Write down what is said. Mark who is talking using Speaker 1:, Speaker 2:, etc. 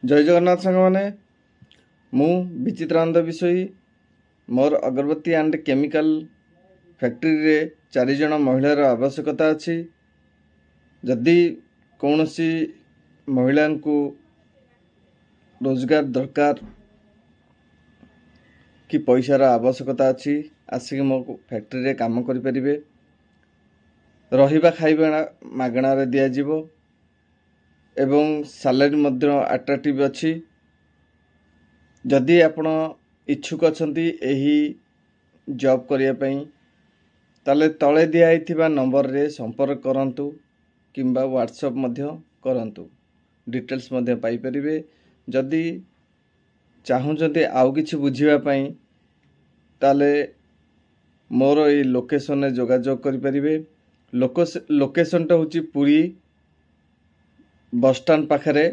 Speaker 1: जय जगन्नाथ सांग मैंने मु विचित्रानंद विषयी मोर अगरबत्ती एंड केमिकल फैक्ट्री रे 4 जन महिलार आवश्यकता अच्छी। जदि कौन सी महिला को रोजगार दरकार कि पैसार आवश्यकता अच्छी आसिक मो फैक्ट्री रे काम करें। रहिबा खाइबा मागणार दिज्व एवं सैलरी मध्य अट्राक्टिव अच्छी। जदि आपण इच्छुक अछंती एही जॉब करिया पई ताले तले दिया नंबर रे संपर्क करंतु किंबा व्हाट्सएप मध्य करंतु डिटेल्स मध्य पाई परिबे। जदि चाहुचंती आउ किछि बुझिबा पई ताले मोर ए लोकेशन रे जोगाजोग करि परिबे। लोकेशन टा होची पुरी बस स्टैंड पाखरे